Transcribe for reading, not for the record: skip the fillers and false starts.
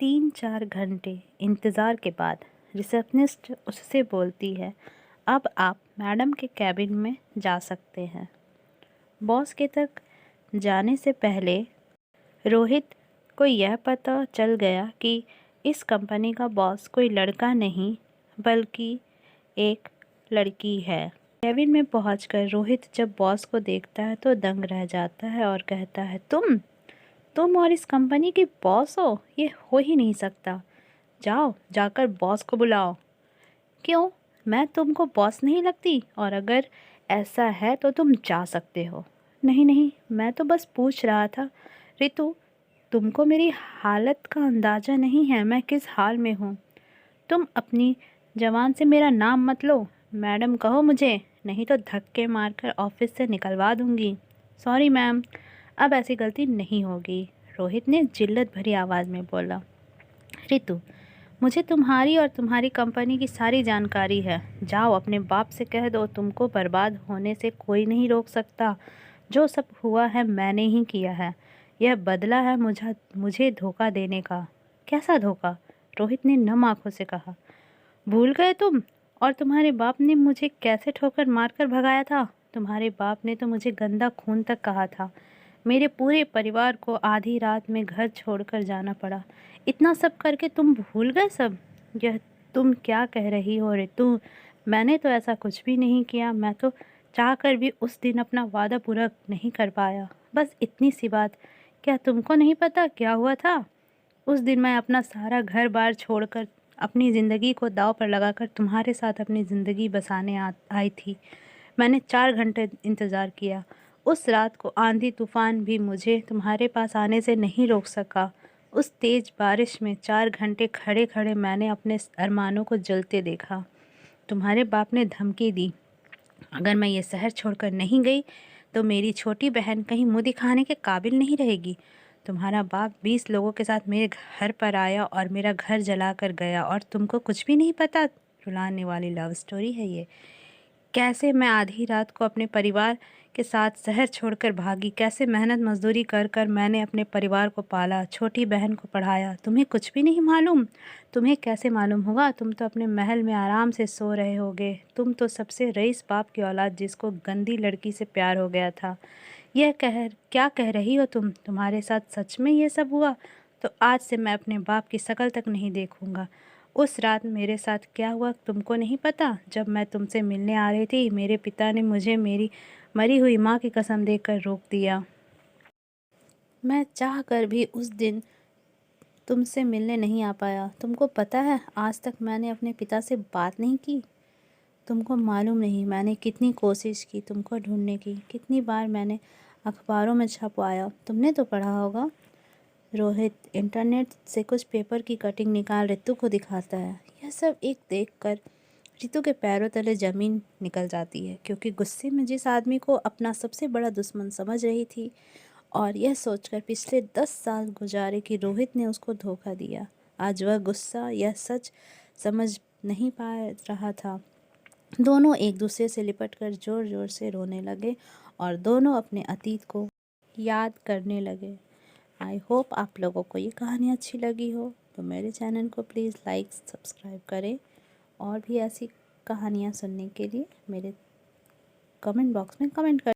3-4 घंटे इंतज़ार के बाद रिसेप्शनिस्ट उससे बोलती है, अब आप मैडम के कैबिन में जा सकते हैं। बॉस के तक जाने से पहले रोहित को यह पता चल गया कि इस कंपनी का बॉस कोई लड़का नहीं बल्कि एक लड़की है। कैबिन में पहुंचकर रोहित जब बॉस को देखता है तो दंग रह जाता है और कहता है, तुम और इस कंपनी की बॉस हो? ये हो ही नहीं सकता। जाओ जाकर बॉस को बुलाओ। क्यों? मैं तुमको बॉस नहीं लगती? और अगर ऐसा है तो तुम जा सकते हो। नहीं नहीं, मैं तो बस पूछ रहा था। रितु, तुमको मेरी हालत का अंदाज़ा नहीं है, मैं किस हाल में हूँ। तुम अपनी ज़बान से मेरा नाम मत लो। मैडम कहो मुझे, नहीं तो धक्के मारकर ऑफिस से निकलवा दूंगी। सॉरी मैम, अब ऐसी गलती नहीं होगी, रोहित ने जिल्लत भरी आवाज़ में बोला। रितु, मुझे तुम्हारी और तुम्हारी कंपनी की सारी जानकारी है। जाओ अपने बाप से कह दो, तुमको बर्बाद होने से कोई नहीं रोक सकता। जो सब हुआ है मैंने ही किया है। यह बदला है मुझे धोखा देने का। कैसा धोखा? रोहित ने नम आंखों से कहा। भूल गए तुम? और तुम्हारे बाप ने मुझे कैसे ठोकर मारकर भगाया था? तुम्हारे बाप ने तो मुझे गंदा खून तक कहा था। मेरे पूरे परिवार को आधी रात में घर छोड़कर जाना पड़ा। इतना सब करके तुम भूल गए सब? यह तुम क्या कह रही हो रितु? मैंने तो ऐसा कुछ भी नहीं किया। मैं तो चाहकर भी उस दिन अपना वादा पूरा नहीं कर पाया। बस इतनी सी बात। क्या तुमको नहीं पता क्या हुआ था? उस दिन मैं अपना सारा घर बार छोड़कर अपनी ज़िंदगी को दांव पर लगाकर तुम्हारे साथ अपनी ज़िंदगी बसाने आई थी। मैंने 4 घंटे इंतज़ार किया। उस रात को आंधी तूफान भी मुझे तुम्हारे पास आने से नहीं रोक सका। उस तेज़ बारिश में 4 घंटे खड़े खड़े मैंने अपने अरमानों को जलते देखा। तुम्हारे बाप ने धमकी दी, अगर मैं ये शहर छोड़कर नहीं गई तो मेरी छोटी बहन कहीं मुँह दिखाने के काबिल नहीं रहेगी। तुम्हारा बाप 20 लोगों के साथ मेरे घर पर आया और मेरा घर जला कर गया और तुमको कुछ भी नहीं पता। रुलाने वाली लव स्टोरी है ये। कैसे मैं आधी रात को अपने परिवार के साथ शहर छोड़कर भागी, कैसे मेहनत मजदूरी कर कर मैंने अपने परिवार को पाला, छोटी बहन को पढ़ाया। तुम्हें कुछ भी नहीं मालूम? तुम्हें कैसे मालूम होगा? तुम तो अपने महल में आराम से सो रहे होगे। तुम तो सबसे रईस बाप की औलाद जिसको गंदी लड़की से प्यार हो गया था। क्या कह रही हो तुम? तुम्हारे साथ सच में ये सब हुआ? तो आज से मैं अपने बाप की शक्ल तक नहीं देखूंगा। उस रात मेरे साथ क्या हुआ तुमको नहीं पता? जब मैं तुमसे मिलने आ रही थी, मेरे पिता ने मुझे मेरी मरी हुई माँ की कसम देकर रोक दिया। मैं चाह कर भी उस दिन तुमसे मिलने नहीं आ पाया। तुमको पता है, आज तक मैंने अपने पिता से बात नहीं की। तुमको मालूम नहीं मैंने कितनी कोशिश की तुमको ढूंढने की, कितनी बार मैंने अखबारों में छपवाया। तुमने तो पढ़ा होगा। रोहित इंटरनेट से कुछ पेपर की कटिंग निकाल रितु को दिखाता है। यह सब एक देखकर रितु के पैरों तले ज़मीन निकल जाती है, क्योंकि गुस्से में जिस आदमी को अपना सबसे बड़ा दुश्मन समझ रही थी और यह सोचकर पिछले 10 साल गुजारे कि रोहित ने उसको धोखा दिया, आज वह गुस्सा यह सच समझ नहीं पा रहा था। दोनों एक दूसरे से लिपटकर ज़ोर ज़ोर से रोने लगे और दोनों अपने अतीत को याद करने लगे। आई होप आप लोगों को ये कहानी अच्छी लगी हो, तो मेरे चैनल को प्लीज़ लाइक सब्सक्राइब करें और भी ऐसी कहानियाँ सुनने के लिए मेरे कमेंट बॉक्स में कमेंट करें।